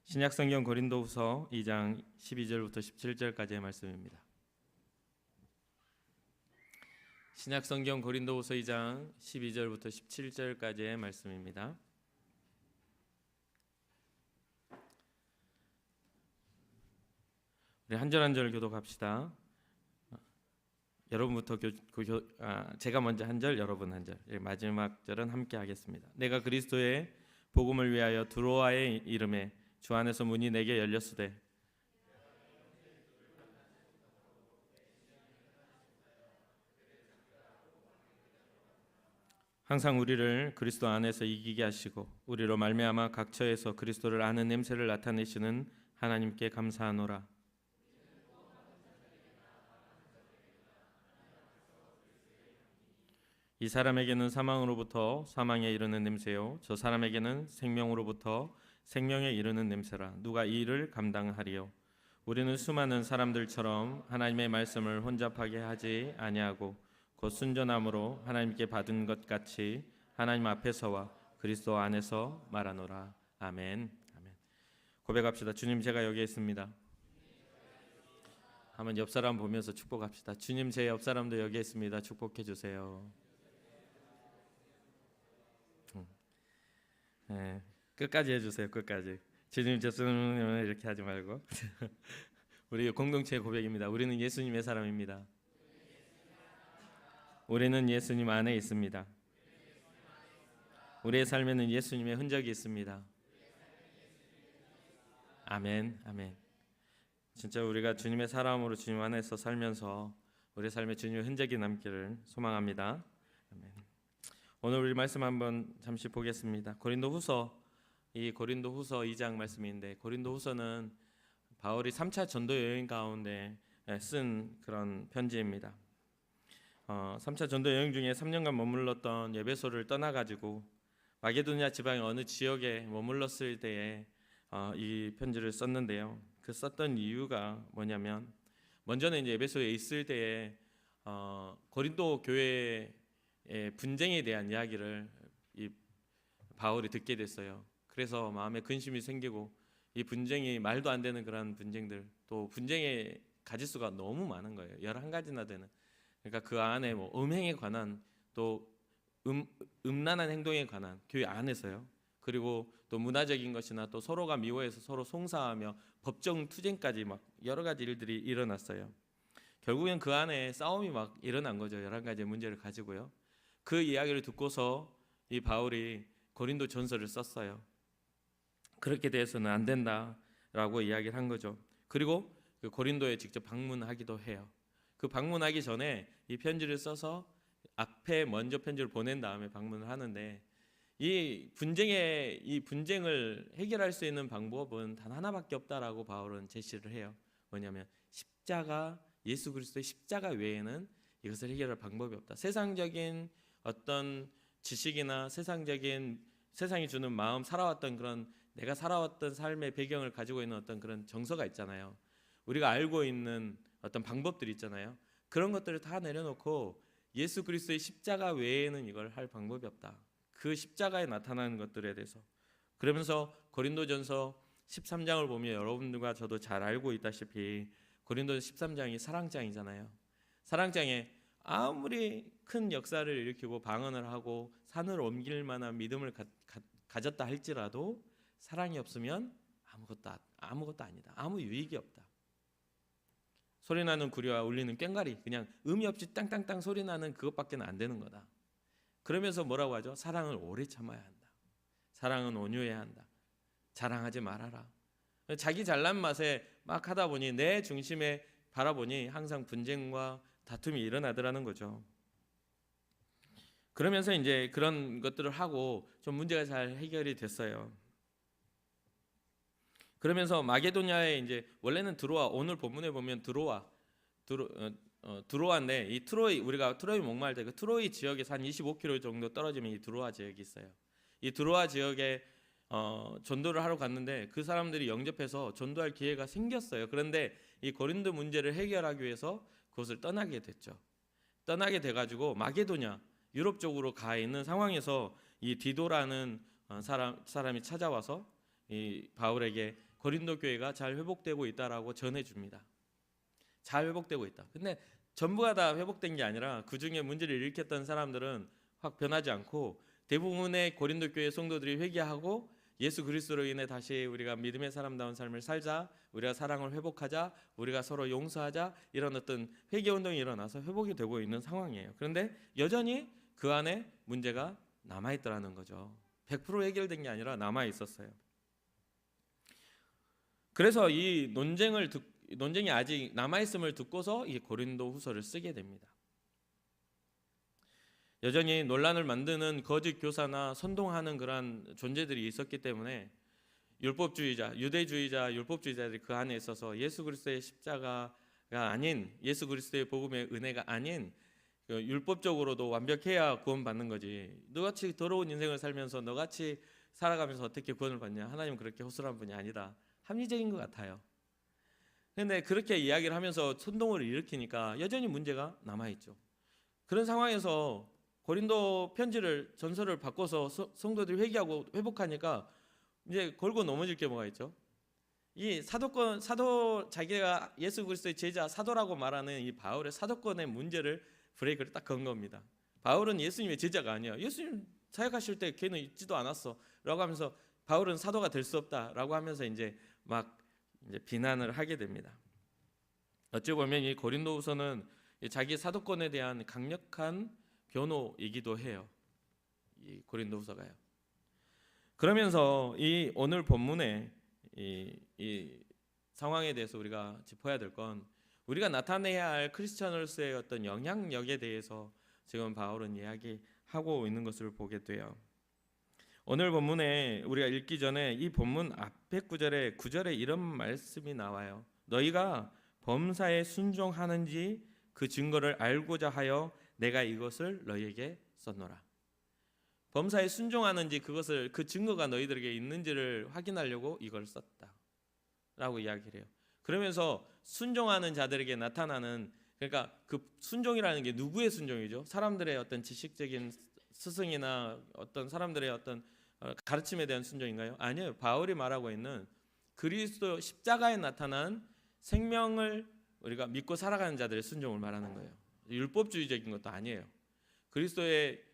신약성경 고린도후서 2장 12절부터 17절까지의 말씀입니다. 신약성경 고린도후서 2장 12절부터 17절까지의 말씀입니다. 우리 한 절 한 절 교독합시다. 여러분부터 제가 먼저 한 절, 여러분 한 절. 마지막 절은 함께 하겠습니다. 내가 그리스도의 복음을 위하여 두로아에 이름에 주 안에서 문이 내게 열렸으되 항상 우리를 그리스도 안에서 이기게 하시고 우리로 말미암아 각처에서 그리스도를 아는 냄새를 나타내시는 하나님께 감사하노라. 이 사람에게는 사망으로부터 사망에 이르는 냄새요 저 사람에게는 생명으로부터 생명에 이르는 냄새라. 누가 이 일을 감당하리요? 우리는 수많은 사람들처럼 하나님의 말씀을 혼잡하게 하지 아니하고 곧 순전함으로 하나님께 받은 것 같이 하나님 앞에서와 그리스도 안에서 말하노라. 아멘. 아멘. 고백합시다. 주님, 제가 여기 있습니다. 한번 옆 사람 보면서 축복합시다. 주님, 제 옆 사람도 여기 있습니다. 축복해 주세요. 네, 끝까지 해주세요. 끝까지. 주님, 죄송해요 이렇게 하지 말고. 우리 공동체의 고백입니다. 우리는 예수님의 사람입니다. 우리는 예수님 안에 있습니다. 우리의 삶에는 예수님의 흔적이 있습니다. 아멘. 아멘. 진짜 우리가 주님의 사람으로 주님 안에서 살면서 우리 삶에 주님의 흔적이 남기를 소망합니다. 아멘. 오늘 우리 말씀 한번 잠시 보겠습니다. 고린도후서 2장 말씀인데, 고린도후서는 바울이 3차 전도 여행 가운데 쓴 그런 편지입니다. 3차 전도 여행 중에 3년간 머물렀던 에베소를 떠나가지고 마게도냐 지방의 어느 지역에 머물렀을 때에 이 편지를 썼는데요. 그 썼던 이유가 뭐냐면, 먼저는 이제 에베소에 있을 때에 고린도 교회의 분쟁에 대한 이야기를 이 바울이 듣게 됐어요. 그래서 마음에 근심이 생기고, 이 분쟁이 말도 안 되는 그런 분쟁들, 또 분쟁의 가지수가 너무 많은 거예요. 11가지나 되는. 그러니까 그 안에 뭐 음행에 관한, 또 음란한 행동에 관한, 교회 안에서요. 그리고 또 문화적인 것이나 또 서로가 미워해서 서로 송사하며 법정 투쟁까지 막 여러 가지 일들이 일어났어요. 결국엔 그 안에 싸움이 막 일어난 거죠. 11가지의 문제를 가지고요. 그 이야기를 듣고서 이 바울이 고린도 전서를 썼어요. 그렇게 돼서는 안 된다라고 이야기를 한 거죠. 그리고 그 고린도에 직접 방문하기도 해요. 그 방문하기 전에 이 편지를 써서 앞에 먼저 편지를 보낸 다음에 방문을 하는데, 이 분쟁을 해결할 수 있는 방법은 단 하나밖에 없다라고 바울은 제시를 해요. 뭐냐면 십자가, 예수 그리스도의 십자가 외에는 이것을 해결할 방법이 없다. 세상적인 어떤 지식이나 세상이 주는 마음, 살아왔던 그런 내가 살아왔던 삶의 배경을 가지고 있는 어떤 그런 정서가 있잖아요. 우리가 알고 있는 어떤 방법들이 있잖아요. 그런 것들을 다 내려놓고 예수 그리스도의 십자가 외에는 이걸 할 방법이 없다. 그 십자가에 나타나는 것들에 대해서. 그러면서 고린도전서 13장을 보면 여러분들과 저도 잘 알고 있다시피 고린도전서 13장이 사랑장이잖아요. 사랑장에 아무리 큰 역사를 일으키고 방언을 하고 산을 옮길 만한 믿음을 가졌다 할지라도 사랑이 없으면 아무것도 아니다. 아무 유익이 없다. 소리나는 구리와 울리는 꽹과리, 그냥 의미 없이 땅땅땅 소리나는 그것밖에 안 되는 거다. 그러면서 뭐라고 하죠? 사랑을 오래 참아야 한다. 사랑은 온유해야 한다. 자랑하지 말아라. 자기 잘난 맛에 막 하다 보니 내 중심에 바라보니 항상 분쟁과 다툼이 일어나더라는 거죠. 그러면서 이제 그런 것들을 하고 좀 문제가 잘 해결이 됐어요. 그러면서 마게도냐에 이제 원래는 드로아, 오늘 본문에 보면 드로아인데, 이 트로이, 우리가 트로이 목마를 때 그 트로이 지역에서 한 25km 정도 떨어지면 이 드로아 지역이 있어요. 이 드로아 지역에 전도를 하러 갔는데 그 사람들이 영접해서 전도할 기회가 생겼어요. 그런데 이 고린도 문제를 해결하기 위해서 그것을 떠나게 됐죠. 떠나게 돼가지고 마게도냐, 유럽 쪽으로 가 있는 상황에서 이 디도라는 사람이 찾아와서 이 바울에게 고린도 교회가 잘 회복되고 있다라고 전해줍니다. 잘 회복되고 있다. 근데 전부가 다 회복된 게 아니라 그 중에 문제를 일으켰던 사람들은 확 변하지 않고 대부분의 고린도 교회 성도들이 회개하고 예수 그리스도로 인해 다시 우리가 믿음의 사람다운 삶을 살자, 우리가 사랑을 회복하자, 우리가 서로 용서하자, 이런 어떤 회개 운동이 일어나서 회복이 되고 있는 상황이에요. 그런데 여전히 그 안에 문제가 남아있더라는 거죠. 100% 해결된 게 아니라 남아있었어요. 그래서 이 논쟁이 아직 남아있음을 듣고서 이 고린도 후서를 쓰게 됩니다. 여전히 논란을 만드는 거짓 교사나 선동하는 그러한 존재들이 있었기 때문에 율법주의자, 유대주의자, 율법주의자들이 그 안에 있어서 예수 그리스도의 십자가가 아닌, 예수 그리스도의 복음의 은혜가 아닌 율법적으로도 완벽해야 구원받는 거지, 너같이 더러운 인생을 살면서 너같이 살아가면서 어떻게 구원을 받냐, 하나님은 그렇게 허술한 분이 아니다, 합리적인 것 같아요. 그런데 그렇게 이야기를 하면서 선동을 일으키니까 여전히 문제가 남아있죠. 그런 상황에서 고린도 편지를, 전서를 바꿔서 성도들이 회개하고 회복하니까 이제 걸고 넘어질 게 뭐가 있죠? 이 사도, 자기가 예수 그리스도의 제자 사도라고 말하는 이 바울의 사도권의 문제를 브레이크를 딱 건 겁니다. 바울은 예수님의 제자가 아니야. 예수님 사역하실 때 걔는 있지도 않았어 라고 하면서 바울은 사도가 될 수 없다 라고 하면서 이제 막 이제 비난을 하게 됩니다. 어찌 보면 이 고린도후서는 자기 사도권에 대한 강력한 변호이기도 해요. 이 고린도후서가요. 그러면서 이 오늘 본문에 이 상황에 대해서 우리가 짚어야 될 건, 우리가 나타내야 할 크리스천으로서의 어떤 영향력에 대해서 지금 바울은 이야기하고 있는 것을 보게 돼요. 오늘 본문에 우리가 읽기 전에 이 본문 앞에 9절에 이런 말씀이 나와요. 너희가 범사에 순종하는지 그 증거를 알고자 하여 내가 이것을 너희에게 썼노라. 범사에 순종하는지 그것을, 그 증거가 너희들에게 있는지를 확인하려고 이걸 썼다 라고 이야기를 해요. 그러면서 순종하는 자들에게 나타나는, 그러니까 그 순종이라는 게 누구의 순종이죠? 사람들의 어떤 지식적인 스승이나 어떤 사람들의 어떤 가르침에 대한 순종인가요? 아니에요. 바울이 말하고 있는 그리스도 십자가에 나타난 생명을 우리가 믿고 살아가는 자들의 순종을 말하는 거예요. 율법주의적인 것도 아니에요.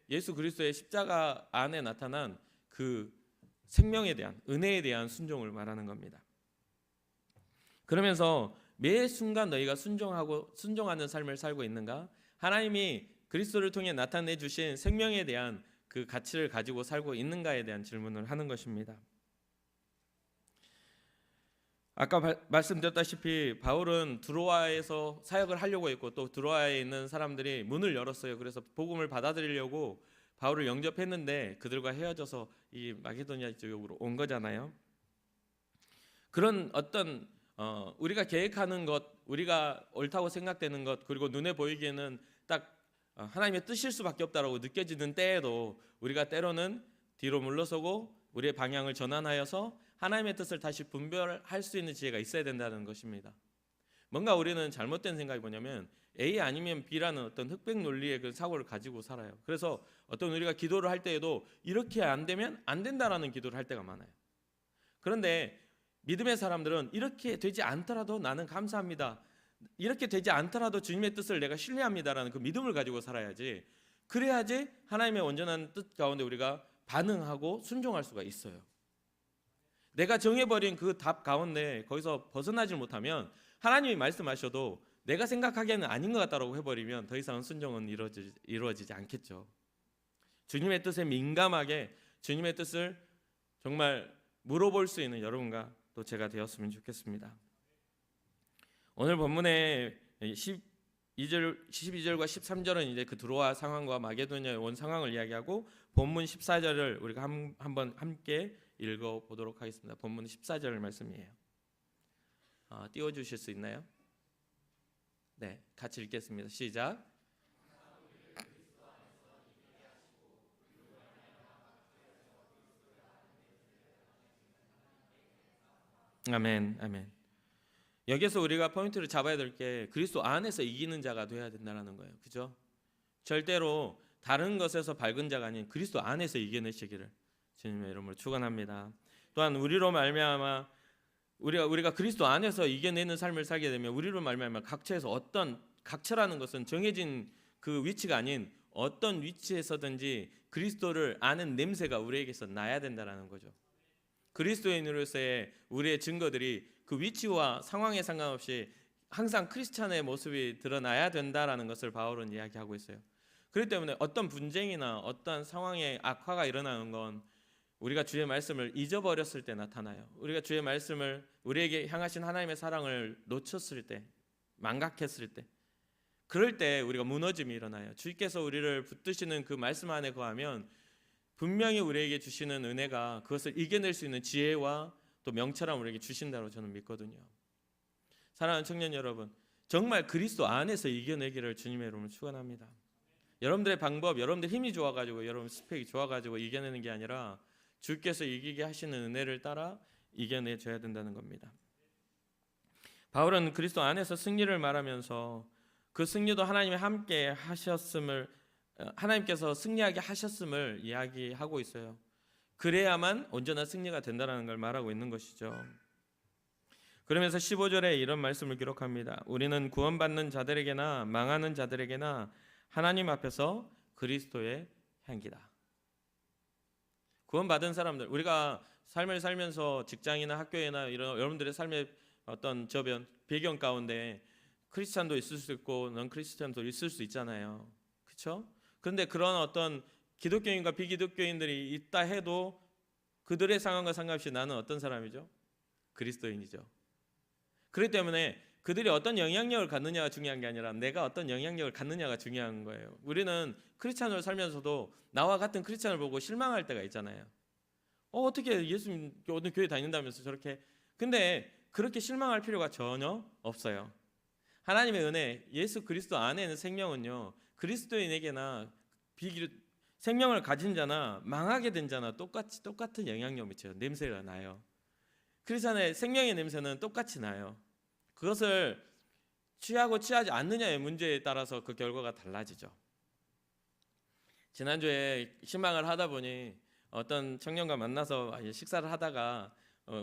예수 그리스도의 십자가 안에 나타난 그 생명에 대한, 은혜에 대한 순종을 말하는 겁니다. 그러면서 매 순간 너희가 순종하는 삶을 살고 있는가? 하나님이 그리스도를 통해 나타내 주신 생명에 대한 그 가치를 가지고 살고 있는가에 대한 질문을 하는 것입니다. 아까 말씀드렸다시피 바울은 드로아에서 사역을 하려고 했고, 또 드로아에 있는 사람들이 문을 열었어요. 그래서 복음을 받아들이려고 바울을 영접했는데 그들과 헤어져서 이 마게도니아 지역으로 온 거잖아요. 그런 어떤 우리가 계획하는 것, 우리가 옳다고 생각되는 것, 그리고 눈에 보이기에는 딱 하나님의 뜻일 수밖에 없다라고 느껴지는 때에도 우리가 때로는 뒤로 물러서고 우리의 방향을 전환하여서 하나님의 뜻을 다시 분별할 수 있는 지혜가 있어야 된다는 것입니다. 뭔가 우리는 잘못된 생각이 뭐냐면 A 아니면 B라는 어떤 흑백 논리의 그 사고를 가지고 살아요. 그래서 어떤 우리가 기도를 할 때에도 이렇게 안 되면 안 된다라는 기도를 할 때가 많아요. 그런데 믿음의 사람들은 이렇게 되지 않더라도 나는 감사합니다, 이렇게 되지 않더라도 주님의 뜻을 내가 신뢰합니다라는 그 믿음을 가지고 살아야지, 그래야지 하나님의 온전한 뜻 가운데 우리가 반응하고 순종할 수가 있어요. 내가 정해버린 그 답 가운데 거기서 벗어나질 못하면 하나님이 말씀하셔도 내가 생각하기에는 아닌 것 같다고 해버리면 더 이상 순종은 이루어지지 않겠죠. 주님의 뜻에 민감하게 주님의 뜻을 정말 물어볼 수 있는 여러분과 또 제가 되었으면 좋겠습니다. 오늘 본문의 12절과 13절은 이제 그 드로아 상황과 마게도니아에 온 상황을 이야기하고, 본문 14절을 우리가 한번 함께 읽어보도록 하겠습니다. 본문 14절 말씀이에요. 띄워주실 수 있나요? 네, 같이 읽겠습니다. 시작. 아멘, 아멘. 여기서 우리가 포인트를 잡아야 될 게 그리스도 안에서 이기는 자가 되어야 된다는 거예요. 그죠? 절대로 다른 것에서 밝은 자가 아닌 그리스도 안에서 이겨내시기를 주님의 이름으로 축원합니다. 또한 우리로 말미암아 우리가 그리스도 안에서 이겨내는 삶을 살게 되면 우리로 말미암아 각처에서 어떤 각처라는 것은 정해진 그 위치가 아닌 어떤 위치에서든지 그리스도를 아는 냄새가 우리에게서 나야 된다라는 거죠. 그리스도인으로서의 우리의 증거들이 그 위치와 상황에 상관없이 항상 크리스찬의 모습이 드러나야 된다라는 것을 바울은 이야기하고 있어요. 그렇기 때문에 어떤 분쟁이나 어떤 상황의 악화가 일어나는 건 우리가 주의 말씀을 잊어버렸을 때 나타나요. 우리가 주의 말씀을 우리에게 향하신 하나님의 사랑을 놓쳤을 때, 망각했을 때, 그럴 때 우리가 무너짐이 일어나요. 주께서 우리를 붙드시는 그 말씀 안에 거하면 분명히 우리에게 주시는 은혜가 그것을 이겨낼 수 있는 지혜와 또 명철함을 우리에게 주신다고 저는 믿거든요. 사랑하는 청년 여러분, 정말 그리스도 안에서 이겨내기를 주님의 이름으로 축원합니다. 여러분들의 방법, 여러분들 힘이 좋아가지고 여러분 스펙이 좋아가지고 이겨내는 게 아니라 주께서 이기게 하시는 은혜를 따라 이겨내줘야 된다는 겁니다. 바울은 그리스도 안에서 승리를 말하면서 그 승리도 하나님이 함께 하셨음을, 하나님께서 승리하게 하셨음을 이야기하고 있어요. 그래야만 온전한 승리가 된다는 걸 말하고 있는 것이죠. 그러면서 15절에 이런 말씀을 기록합니다. 우리는 구원받는 자들에게나 망하는 자들에게나 하나님 앞에서 그리스도의 향기다. 구원받은 사람들, 우리가 삶을 살면서 직장이나 학교에나 이런 여러분들의 삶의 어떤 저변 배경 가운데 크리스찬도 있을 수 있고 넌 크리스찬도 있을 수 있잖아요. 그렇죠? 그런데 그런 어떤 기독교인과 비기독교인들이 있다 해도 그들의 상황과 상관없이 나는 어떤 사람이죠? 그리스도인이죠. 그렇기 때문에 그들이 어떤 영향력을 갖느냐가 중요한 게 아니라 내가 어떤 영향력을 갖느냐가 중요한 거예요. 우리는 크리스찬으로 살면서도 나와 같은 크리스찬을 보고 실망할 때가 있잖아요. 어떻게 예수님 어느 교회 다닌다면서 저렇게. 근데 그렇게 실망할 필요가 전혀 없어요. 하나님의 은혜, 예수 그리스도 안에 있는 생명은요, 그리스도인에게나 생명을 가진 자나 망하게 된 자나 똑같은 영향력 미쳐요. 냄새가 나요. 크리스찬의 생명의 냄새는 똑같이 나요. 그것을 취하고 취하지 않느냐의 문제에 따라서 그 결과가 달라지죠. 지난주에 신방을 하다 보니 어떤 청년과 만나서 식사를 하다가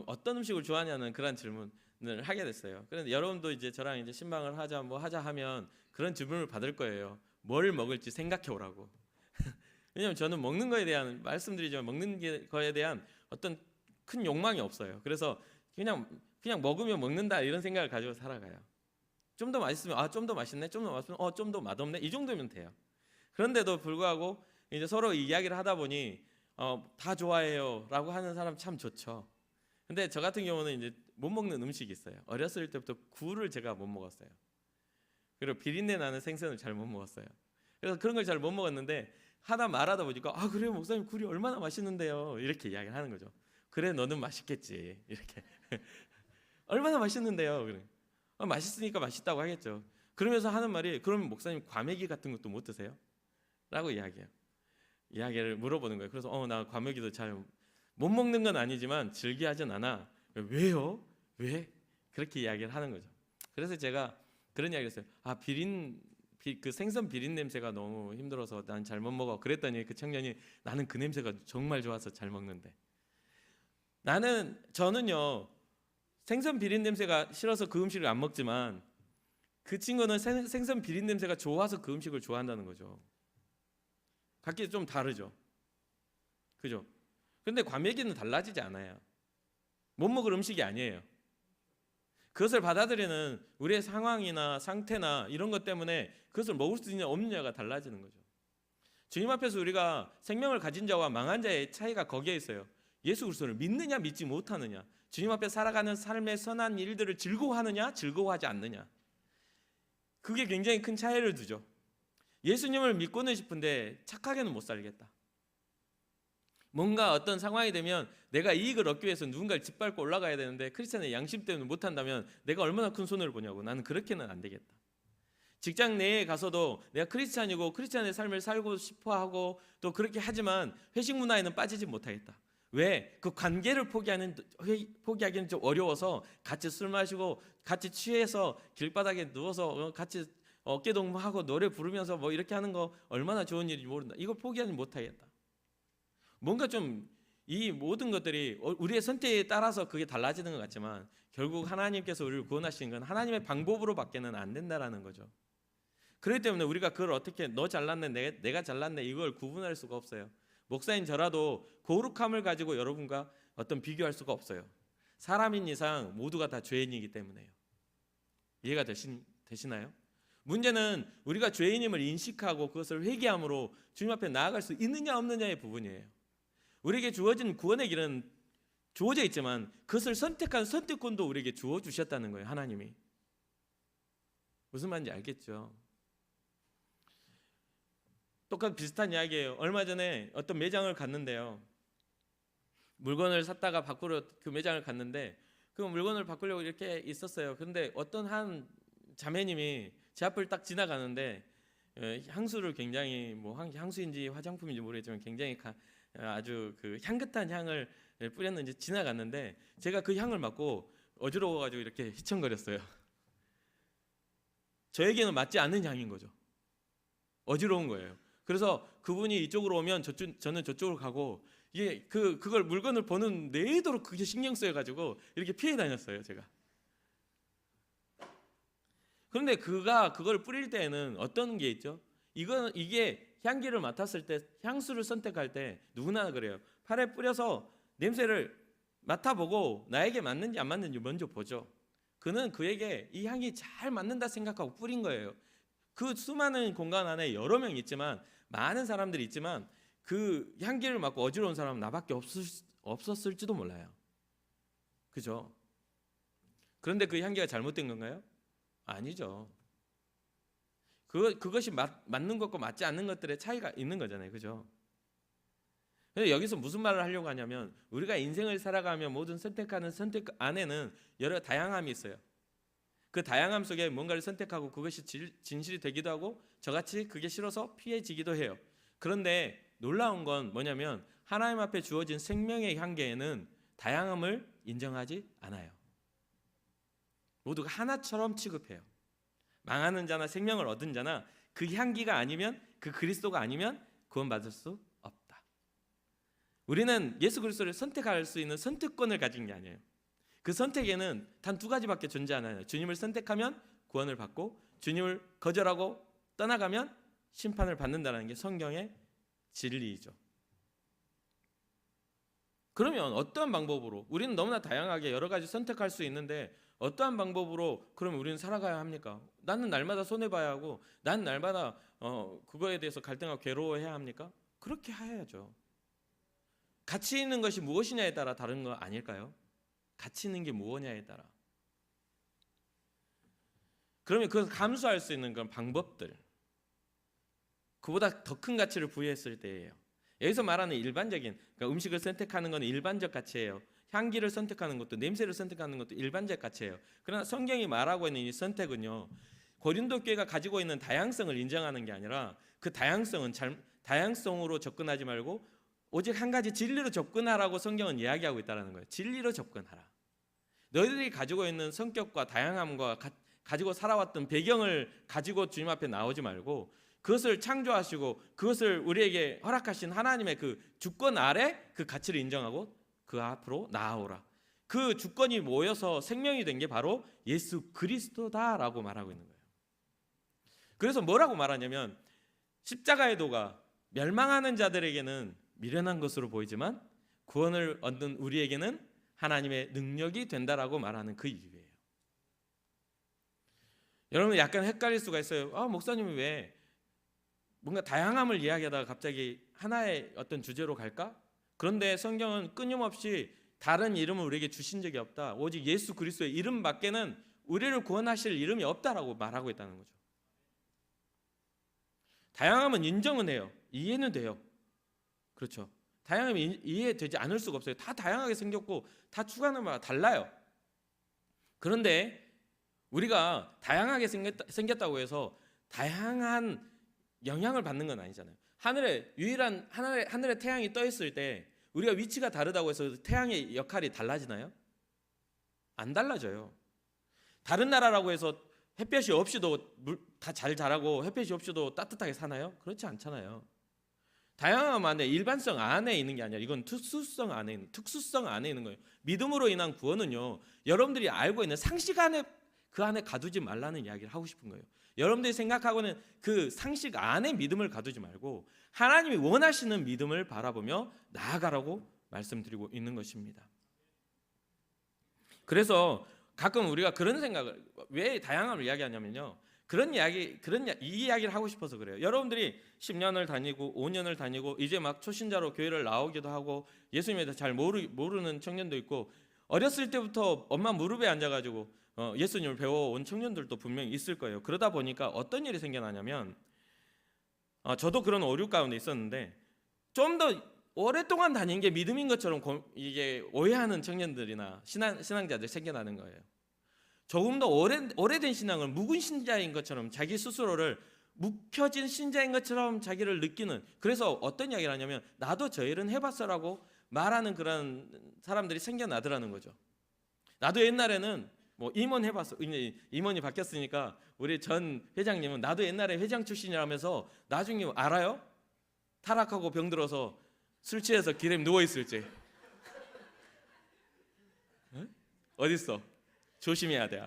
어떤 음식을 좋아하냐는 그런 질문을 하게 됐어요. 그런데 여러분도 이제 저랑 이제 신방을 하자 뭐 하자 하면 그런 질문을 받을 거예요. 뭘 먹을지 생각해 오라고. 왜냐하면 저는 먹는 거에 대한 말씀드리지만 먹는 거에 대한 어떤 큰 욕망이 없어요. 그래서 그냥 먹으면 먹는다 이런 생각을 가지고 살아가요. 좀 더 맛있으면 좀 더 맛있네, 좀 더 맛있으면 좀 더 맛없네 이 정도면 돼요. 그런데도 불구하고 이제 서로 이야기를 하다 보니 다 좋아해요라고 하는 사람 참 좋죠. 근데 저 같은 경우는 이제 못 먹는 음식이 있어요. 어렸을 때부터 굴을 제가 못 먹었어요. 그리고 비린내 나는 생선을 잘 못 먹었어요. 그래서 그런 걸 잘 못 먹었는데 하다 말하다 보니까 그래요 목사님 굴이 얼마나 맛있는데요 이렇게 이야기를 하는 거죠. 그래 너는 맛있겠지 이렇게. 얼마나 맛있는데요. 그래. 맛있으니까 맛있다고 하겠죠. 그러면서 하는 말이 그러면 목사님 과메기 같은 것도 못 드세요? 라고 이야기를 물어보는 거예요. 그래서 나 과메기도 잘 못 먹는 건 아니지만 즐겨하진 않아. 왜요? 왜? 그렇게 이야기를 하는 거죠. 그래서 제가 그런 이야기를 했어요. 그 생선 비린 냄새가 너무 힘들어서 난 잘 못 먹어. 그랬더니 그 청년이 나는 그 냄새가 정말 좋아서 잘 먹는데. 저는요 생선 비린 냄새가 싫어서 그 음식을 안 먹지만 그 친구는 생선 비린 냄새가 좋아서 그 음식을 좋아한다는 거죠. 각기 좀 다르죠. 그죠? 근데 과메기는 달라지지 않아요. 못 먹을 음식이 아니에요. 그것을 받아들이는 우리의 상황이나 상태나 이런 것 때문에 그것을 먹을 수 있느냐 없느냐가 달라지는 거죠. 주님 앞에서 우리가 생명을 가진 자와 망한 자의 차이가 거기에 있어요. 예수 그리스도를 믿느냐 믿지 못하느냐, 주님 앞에 살아가는 삶의 선한 일들을 즐거워하느냐 즐거워하지 않느냐, 그게 굉장히 큰 차이를 두죠. 예수님을 믿고는 싶은데 착하게는 못 살겠다. 뭔가 어떤 상황이 되면 내가 이익을 얻기 위해서 누군가를 짓밟고 올라가야 되는데 크리스찬의 양심 때문에 못한다면 내가 얼마나 큰 손해를 보냐고. 나는 그렇게는 안 되겠다. 직장 내에 가서도 내가 크리스찬이고 크리스찬의 삶을 살고 싶어하고 또 그렇게 하지만 회식 문화에는 빠지지 못하겠다. 왜? 그 관계를 포기하기는 좀 어려워서 같이 술 마시고 같이 취해서 길바닥에 누워서 같이 어깨동무하고 노래 부르면서 뭐 이렇게 하는 거 얼마나 좋은 일인지 모른다. 이걸 포기하지 못하겠다. 뭔가 좀 이 모든 것들이 우리의 선택에 따라서 그게 달라지는 것 같지만 결국 하나님께서 우리를 구원하신 건 하나님의 방법으로 밖에는 안 된다라는 거죠. 그렇기 때문에 우리가 그걸 어떻게 너 잘났네 내가 잘났네 이걸 구분할 수가 없어요. 목사인 저라도 거룩함을 가지고 여러분과 어떤 비교할 수가 없어요. 사람인 이상 모두가 다 죄인이기 때문에요. 이해가 되시나요? 문제는 우리가 죄인임을 인식하고 그것을 회개함으로 주님 앞에 나아갈 수 있느냐 없느냐의 부분이에요. 우리에게 주어진 구원의 길은 주어져 있지만 그것을 선택한 선택권도 우리에게 주어 주셨다는 거예요. 하나님이. 무슨 말인지 알겠죠? 똑같은 비슷한 이야기예요. 얼마 전에 어떤 매장을 갔는데요. 물건을 샀다가 밖으로 그 매장을 갔는데 그 물건을 바꾸려고 이렇게 있었어요. 그런데 어떤 한 자매님이 제 앞을 딱 지나가는데 향수를 굉장히 뭐 향수인지 화장품인지 모르겠지만 굉장히 아주 그 향긋한 향을 뿌렸는지 지나갔는데 제가 그 향을 맡고 어지러워가지고 이렇게 휘청거렸어요. 저에게는 맞지 않는 향인 거죠. 어지러운 거예요. 그래서 그분이 이쪽으로 오면 저는 저쪽으로 가고 이게 그걸 물건을 보는 내도록 그게 신경 쓰여가지고 이렇게 피해 다녔어요, 제가. 그런데 그걸 뿌릴 때에는 어떤 게 있죠? 이게 향기를 맡았을 때 향수를 선택할 때 누구나 그래요. 팔에 뿌려서 냄새를 맡아보고 나에게 맞는지 안 맞는지 먼저 보죠. 그는 그에게 이 향이 잘 맞는다 생각하고 뿌린 거예요. 그 수많은 공간 안에 여러 명 있지만 많은 사람들이 있지만 그 향기를 맡고 어지러운 사람은 나밖에 없었을지도 몰라요. 그죠? 그런데 그 향기가 잘못된 건가요? 아니죠. 그것이 맞는 것과 맞지 않는 것들의 차이가 있는 거잖아요. 그죠? 근데 여기서 무슨 말을 하려고 하냐면 우리가 인생을 살아가며 모든 선택하는 선택 안에는 여러 다양함이 있어요. 그 다양함 속에 뭔가를 선택하고 그것이 진실이 되기도 하고 저같이 그게 싫어서 피해지기도 해요. 그런데 놀라운 건 뭐냐면 하나님 앞에 주어진 생명의 향기에는 다양함을 인정하지 않아요. 모두가 하나처럼 취급해요. 망하는 자나 생명을 얻은 자나 그 향기가 아니면 그 그리스도가 아니면 구원받을 수 없다. 우리는 예수 그리스도를 선택할 수 있는 선택권을 가진 게 아니에요. 그 선택에는 단 두 가지밖에 존재 않아요. 주님을 선택하면 구원을 받고 주님을 거절하고 떠나가면 심판을 받는다는 게 성경의 진리이죠. 그러면 어떠한 방법으로 우리는 너무나 다양하게 여러 가지 선택할 수 있는데 어떠한 방법으로 그럼 우리는 살아가야 합니까? 나는 날마다 손해봐야 하고 나는 날마다 그거에 대해서 갈등하고 괴로워해야 합니까? 그렇게 해야죠. 가치 있는 것이 무엇이냐에 따라 다른 거 아닐까요? 가치 있는 게 무엇이냐에 따라. 그러면 그것을 감수할 수 있는 그런 방법들, 그보다 더 큰 가치를 부여했을 때예요. 여기서 말하는 일반적인, 그러니까 음식을 선택하는 건 일반적 가치예요. 향기를 선택하는 것도, 냄새를 선택하는 것도 일반적 가치예요. 그러나 성경이 말하고 있는 이 선택은요, 고린도 교회가 가지고 있는 다양성을 인정하는 게 아니라 그 다양성으로 접근하지 말고 오직 한 가지 진리로 접근하라고 성경은 이야기하고 있다는 거예요. 진리로 접근하라. 너희들이 가지고 있는 성격과 다양함과 가지고 살아왔던 배경을 가지고 주님 앞에 나오지 말고 그것을 창조하시고 그것을 우리에게 허락하신 하나님의 그 주권 아래 그 가치를 인정하고 그 앞으로 나아오라. 그 주권이 모여서 생명이 된 게 바로 예수 그리스도다라고 말하고 있는 거예요. 그래서 뭐라고 말하냐면 십자가의 도가 멸망하는 자들에게는 미련한 것으로 보이지만 구원을 얻는 우리에게는 하나님의 능력이 된다라고 말하는 그 이유예요. 여러분 약간 헷갈릴 수가 있어요. 목사님이 왜 뭔가 다양함을 이야기하다가 갑자기 하나의 어떤 주제로 갈까? 그런데 성경은 끊임없이 다른 이름을 우리에게 주신 적이 없다. 오직 예수 그리스도의 이름밖에는 우리를 구원하실 이름이 없다라고 말하고 있다는 거죠. 다양함은 인정은 해요. 이해는 돼요. 그렇죠. 다양함이 이해되지 않을 수가 없어요. 다 다양하게 생겼고 다 추구하는 바가 달라요. 그런데 우리가 다양하게 생겼다고 해서 다양한 영향을 받는 건 아니잖아요. 하늘에 태양이 떠 있을 때 우리가 위치가 다르다고 해서 태양의 역할이 달라지나요? 안 달라져요. 다른 나라라고 해서 햇볕이 없이도 다 잘 자라고 햇볕이 없이도 따뜻하게 사나요? 그렇지 않잖아요. 다양함 안에 일반성 안에 있는 게 아니라 이건 특수성 안에 있는 거예요. 믿음으로 인한 구원은요, 여러분들이 알고 있는 상식 안에 그 안에 가두지 말라는 이야기를 하고 싶은 거예요. 여러분들이 생각하고는 그 상식 안에 믿음을 가두지 말고 하나님이 원하시는 믿음을 바라보며 나아가라고 말씀드리고 있는 것입니다. 그래서 가끔 우리가 그런 생각을, 왜 다양함을 이야기하냐면요, 이 이야기를 하고 싶어서 그래요. 여러분들이 10년을 다니고 5년을 다니고 이제 막 초신자로 교회를 나오기도 하고 예수님에 대해 잘 모르는 청년도 있고, 어렸을 때부터 엄마 무릎에 앉아가지고 예수님을 배워온 청년들도 분명히 있을 거예요. 그러다 보니까 어떤 일이 생겨나냐면, 저도 그런 오류 가운데 있었는데, 좀 더 오랫동안 다닌 게 믿음인 것처럼 이게 오해하는 청년들이나 신앙자들 생겨나는 거예요. 조금 더 오래된 신앙을 묵은 신자인 것처럼, 자기 스스로를 묵혀진 신자인 것처럼 자기를 느끼는, 그래서 어떤 이야기를 하냐면 나도 저 일은 해봤어라고 말하는 그런 사람들이 생겨나더라는 거죠. 나도 옛날에는 뭐 임원 해봤어. 이제 임원이 바뀌었으니까 우리 전 회장님은 나도 옛날에 회장 출신이라면서 나중에 알아요? 타락하고 병들어서 술 취해서 길에 누워있을지. 어딨어? 조심해야 돼.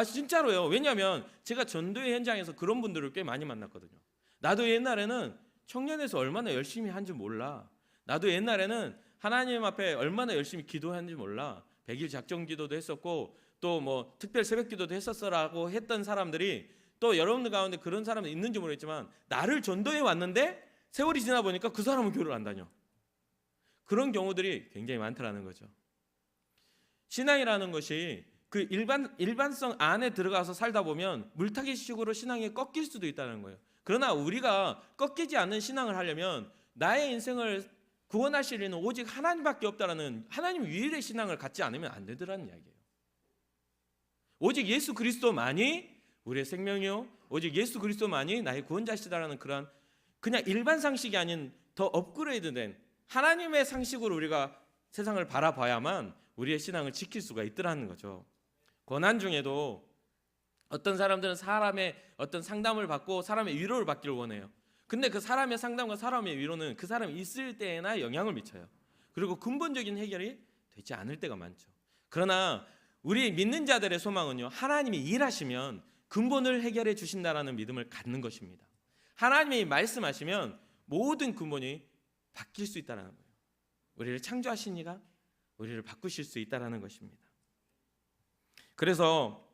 진짜로요. 왜냐하면 제가 전도의 현장에서 그런 분들을 꽤 많이 만났거든요. 나도 옛날에는 청년에서 얼마나 열심히 한지 몰라. 나도 옛날에는 하나님 앞에 얼마나 열심히 기도했는지 몰라. 100일 작정 기도도 했었고 또 뭐 특별 새벽 기도도 했었어라고 했던 사람들이, 또 여러분들 가운데 그런 사람이 있는지 모르겠지만 나를 전도해 왔는데 세월이 지나 보니까 그 사람은 교회를 안 다녀. 그런 경우들이 굉장히 많더라는 거죠. 신앙이라는 것이 그 일반성 안에 들어가서 살다 보면 물타기식으로 신앙이 꺾일 수도 있다는 거예요. 그러나 우리가 꺾이지 않는 신앙을 하려면 나의 인생을 구원하실 이는 오직 하나님밖에 없다라는 하나님 유일의 신앙을 갖지 않으면 안 되더라는 이야기예요. 오직 예수 그리스도만이 우리의 생명이요, 오직 예수 그리스도만이 나의 구원자시다라는 그냥 일반 상식이 아닌 더 업그레이드된 하나님의 상식으로 우리가 세상을 바라봐야만 우리의 신앙을 지킬 수가 있더라는 거죠. 고난 중에도 어떤 사람들은 사람의 어떤 상담을 받고 사람의 위로를 받기를 원해요. 근데 그 사람의 상담과 사람의 위로는 그 사람이 있을 때나 영향을 미쳐요. 그리고 근본적인 해결이 되지 않을 때가 많죠. 그러나 우리 믿는 자들의 소망은요, 하나님이 일하시면 근본을 해결해 주신다라는 믿음을 갖는 것입니다. 하나님이 말씀하시면 모든 근본이 바뀔 수 있다는 거예요. 우리를 창조하신 이가 우리를 바꾸실 수 있다는 것입니다. 그래서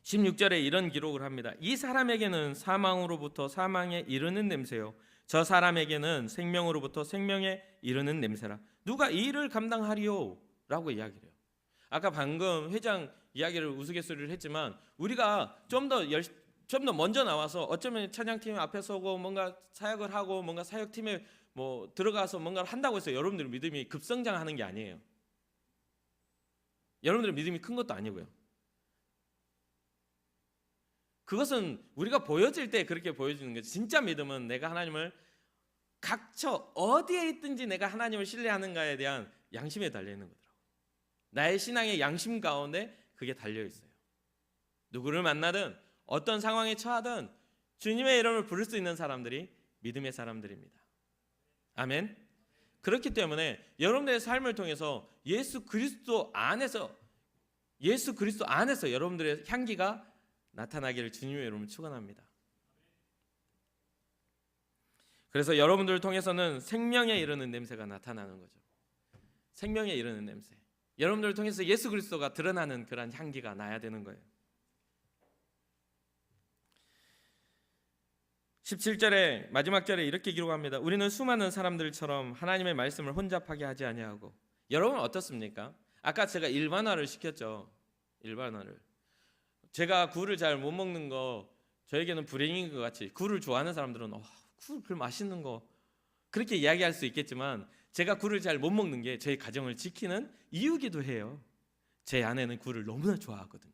16절에 이런 기록을 합니다. 이 사람에게는 사망으로부터 사망에 이르는 냄새요, 저 사람에게는 생명으로부터 생명에 이르는 냄새라. 누가 이 일을 감당하리요? 라고 이야기를 해요. 아까 방금 회장 이야기를 우스갯소리를 했지만 우리가 좀 더 먼저 나와서 어쩌면 찬양팀 앞에 서고 뭔가 사역을 하고 뭔가 사역팀에 뭐 들어가서 뭔가를 한다고 해서 여러분들의 믿음이 급성장하는 게 아니에요. 여러분들의 믿음이 큰 것도 아니고요. 그것은 우리가 보여질 때 그렇게 보여지는 거죠. 진짜 믿음은 내가 하나님을 각처 어디에 있든지 내가 하나님을 신뢰하는가에 대한 양심에 달려있는 거더라고요. 나의 신앙의 양심 가운데 그게 달려있어요. 누구를 만나든 어떤 상황에 처하든 주님의 이름을 부를 수 있는 사람들이 믿음의 사람들입니다. 아멘. 그렇기 때문에 여러분들의 삶을 통해서 예수 그리스도 안에서 여러분들의 향기가 나타나기를 주님의 이름으로 축원합니다. 그래서 여러분들을 통해서는 생명에 이르는 냄새가 나타나는 거죠. 생명에 이르는 냄새. 여러분들을 통해서 예수 그리스도가 드러나는 그런 향기가 나야 되는 거예요. 17절에 마지막 절에 이렇게 기록합니다. 우리는 수많은 사람들처럼 하나님의 말씀을 혼잡하게 하지 아니하고. 여러분 어떻습니까? 아까 제가 일반화를 시켰죠. 일반화를. 제가 굴을 잘 못 먹는 거 저에게는 불행인 것 같이, 굴을 좋아하는 사람들은 굴 그 맛있는 거 그렇게 이야기할 수 있겠지만, 제가 굴을 잘 못 먹는 게 저희 가정을 지키는 이유기도 해요. 제 아내는 굴을 너무나 좋아하거든요.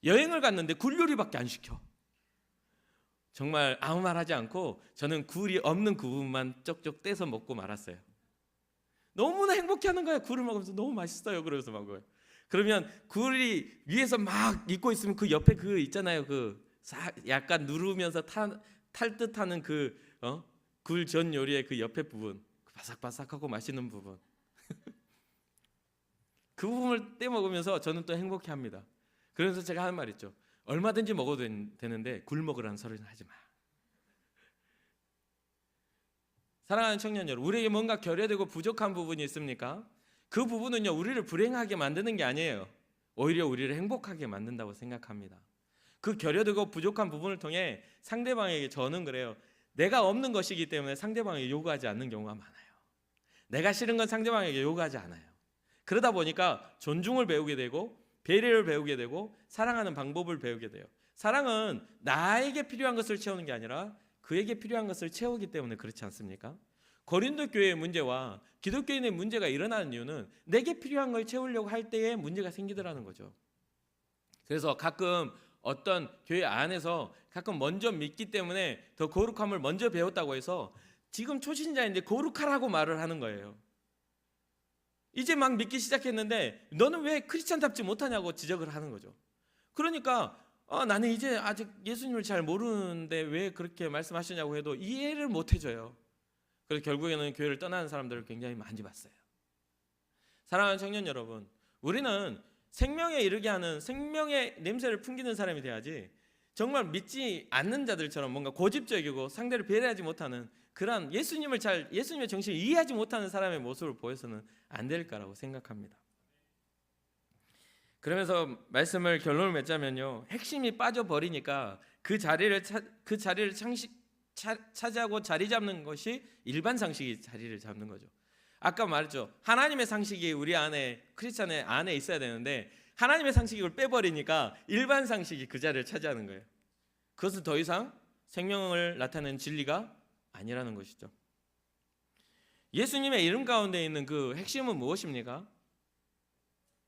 여행을 갔는데 굴 요리밖에 안 시켜. 정말 아무 말 하지 않고 저는 굴이 없는 그 부분만 쪽쪽 떼서 먹고 말았어요. 너무나 행복해하는 거예요. 굴을 먹으면서 너무 맛있어요. 그러면서 먹어요. 그러면 굴이 위에서 막 익고 있으면 그 옆에 그 있잖아요. 그 약간 누르면서 탈듯하는 굴 전 요리의 그 옆에 부분, 바삭바삭하고 맛있는 부분, 그 부분을 떼먹으면서 저는 또 행복해합니다. 그래서 제가 하는 말 있죠. 얼마든지 먹어도 되는데 굴 먹으라는 소리는 하지 마. 사랑하는 청년 여러분, 우리에게 뭔가 결여되고 부족한 부분이 있습니까? 그 부분은요, 우리를 불행하게 만드는 게 아니에요. 오히려 우리를 행복하게 만든다고 생각합니다. 그 결여되고 부족한 부분을 통해 상대방에게, 저는 그래요, 내가 없는 것이기 때문에 상대방에게 요구하지 않는 경우가 많아요. 내가 싫은 건 상대방에게 요구하지 않아요. 그러다 보니까 존중을 배우게 되고 배려를 배우게 되고 사랑하는 방법을 배우게 돼요. 사랑은 나에게 필요한 것을 채우는 게 아니라 그에게 필요한 것을 채우기 때문에 그렇지 않습니까? 고린도 교회의 문제와 기독교인의 문제가 일어나는 이유는 내게 필요한 걸 채우려고 할 때에 문제가 생기더라는 거죠. 그래서 가끔 어떤 교회 안에서 가끔 먼저 믿기 때문에 더 거룩함을 먼저 배웠다고 해서 지금 초신자인데 거룩하라고 말을 하는 거예요. 이제 막 믿기 시작했는데 너는 왜 크리스찬답지 못하냐고 지적을 하는 거죠. 그러니까 나는 이제 아직 예수님을 잘 모르는데 왜 그렇게 말씀하시냐고 해도 이해를 못 해줘요. 그래서 결국에는 교회를 떠나는 사람들을 굉장히 많이 봤어요. 사랑하는 청년 여러분, 우리는 생명에 이르게 하는 생명의 냄새를 풍기는 사람이 돼야지 정말 믿지 않는 자들처럼 뭔가 고집적이고 상대를 배려하지 못하는 그런 예수님의 정신을 이해하지 못하는 사람의 모습을 보여서는 안 될 거라고 생각합니다. 그러면서 말씀을 결론을 맺자면요, 핵심이 빠져버리니까 그 자리를 차지하고 자리 잡는 것이 일반 상식이 자리를 잡는 거죠. 아까 말했죠. 하나님의 상식이 우리 안에, 크리스찬의 안에 있어야 되는데 하나님의 상식을 빼버리니까 일반 상식이 그 자리를 차지하는 거예요. 그것은 더 이상 생명을 나타내는 진리가 아니라는 것이죠. 예수님의 이름 가운데 있는 그 핵심은 무엇입니까?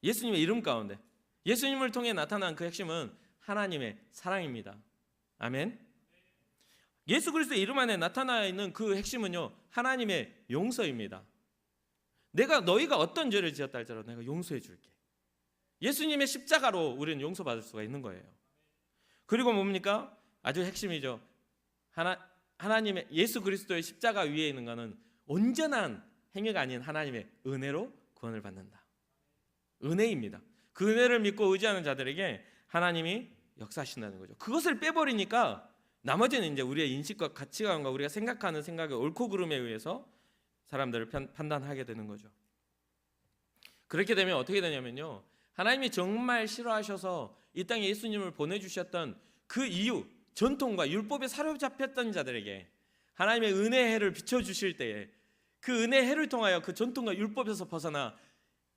예수님의 이름 가운데, 예수님을 통해 나타난 그 핵심은 하나님의 사랑입니다. 아멘. 예수 그리스도의 이름 안에 나타나 있는 그 핵심은요, 하나님의 용서입니다. 너희가 어떤 죄를 지었다 할지라도 내가 용서해 줄게. 예수님의 십자가로 우리는 용서받을 수가 있는 거예요. 그리고 뭡니까? 아주 핵심이죠. 하나님의 예수 그리스도의 십자가 위에 있는 것은 온전한 행위가 아닌 하나님의 은혜로 구원을 받는다. 은혜입니다. 그 은혜를 믿고 의지하는 자들에게 하나님이 역사하신다는 거죠. 그것을 빼버리니까 나머지는 이제 우리의 인식과 가치관과 우리가 생각하는 생각의 옳고 그름에 의해서 사람들을 판단하게 되는 거죠. 그렇게 되면 어떻게 되냐면요, 하나님이 정말 싫어하셔서 이 땅에 예수님을 보내주셨던 그 이유, 전통과 율법에 사로잡혔던 자들에게 하나님의 은혜의 해를 비춰주실 때에 그 은혜의 해를 통하여 그 전통과 율법에서 벗어나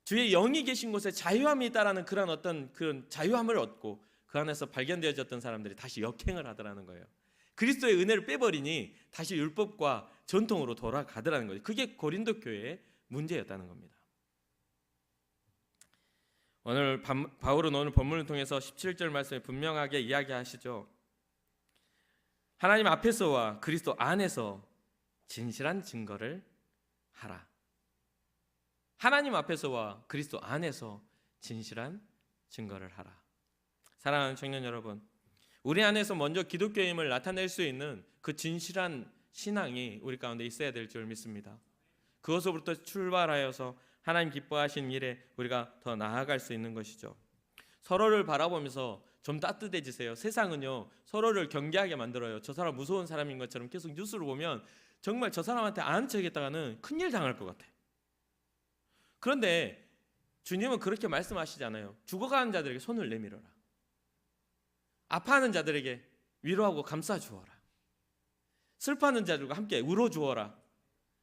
주의 영이 계신 곳에 자유함이 있다라는 그런 자유함을 얻고 그 안에서 발견되어졌던 사람들이 다시 역행을 하더라는 거예요. 그리스도의 은혜를 빼버리니 다시 율법과 전통으로 돌아가더라는 거죠. 그게 고린도 교회의 문제였다는 겁니다. 바울은 오늘 본문을 통해서 17절 말씀에 분명하게 이야기하시죠. 하나님 앞에서와 그리스도 안에서 진실한 증거를 하라. 하나님 앞에서와 그리스도 안에서 진실한 증거를 하라. 사랑하는 청년 여러분, 우리 안에서 먼저 기독교임을 나타낼 수 있는 그 진실한 신앙이 우리 가운데 있어야 될 줄 믿습니다. 그것으로부터 출발하여서 하나님 기뻐하신 일에 우리가 더 나아갈 수 있는 것이죠. 서로를 바라보면서 좀 따뜻해지세요. 세상은요, 서로를 경계하게 만들어요. 저 사람 무서운 사람인 것처럼 계속 뉴스를 보면 정말 저 사람한테 아는 척했다가는 큰일 당할 것 같아. 그런데 주님은 그렇게 말씀하시잖아요. 죽어가는 자들에게 손을 내밀어라. 아파하는 자들에게 위로하고 감싸 주어라. 슬퍼하는 자들과 함께 울어 주어라.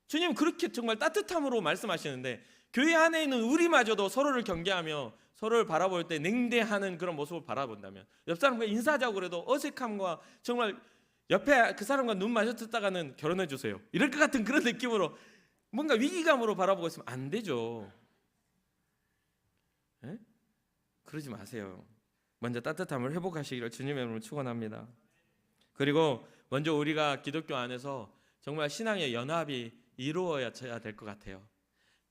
주님은 그렇게 정말 따뜻함으로 말씀하시는데 교회 안에 있는 우리마저도 서로를 경계하며 서로를 바라볼 때 냉대하는 그런 모습을 바라본다면, 옆 사람과 인사하자고 그래도 어색함과 정말 옆에 그 사람과 눈 마주쳤다가는 결혼해 주세요, 이럴 것 같은 그런 느낌으로 뭔가 위기감으로 바라보고 있으면 안 되죠. 에? 그러지 마세요. 먼저 따뜻함을 회복하시기를 주님의 이름으로 축원합니다. 그리고 먼저 우리가 기독교 안에서 정말 신앙의 연합이 이루어져야 될 것 같아요.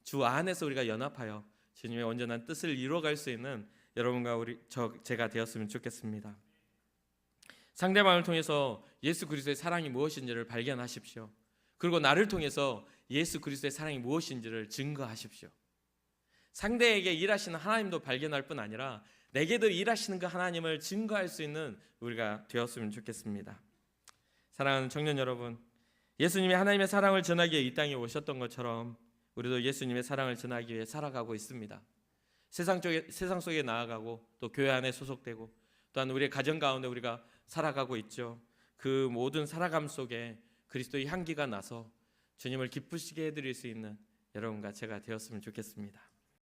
주 안에서 우리가 연합하여 주님의 온전한 뜻을 이루어갈 수 있는 여러분과 제가 되었으면 좋겠습니다. 상대방을 통해서 예수 그리스도의 사랑이 무엇인지를 발견하십시오. 그리고 나를 통해서 예수 그리스도의 사랑이 무엇인지를 증거하십시오. 상대에게 일하시는 하나님도 발견할 뿐 아니라 내게도 일하시는 그 하나님을 증거할 수 있는 우리가 되었으면 좋겠습니다. 사랑하는 청년 여러분, 예수님이 하나님의 사랑을 전하기 위해 이 땅에 오셨던 것처럼 우리도 예수님의 사랑을 전하기 위해 살아가고 있습니다. 세상 속에 나아가고 또 교회 안에 소속되고 또한 우리의 가정 가운데 우리가 살아가고 있죠. 그 모든 살아감 속에 그리스도의 향기가 나서 주님을 기쁘시게 해드릴 수 있는 여러분과 제가 되었으면 좋겠습니다.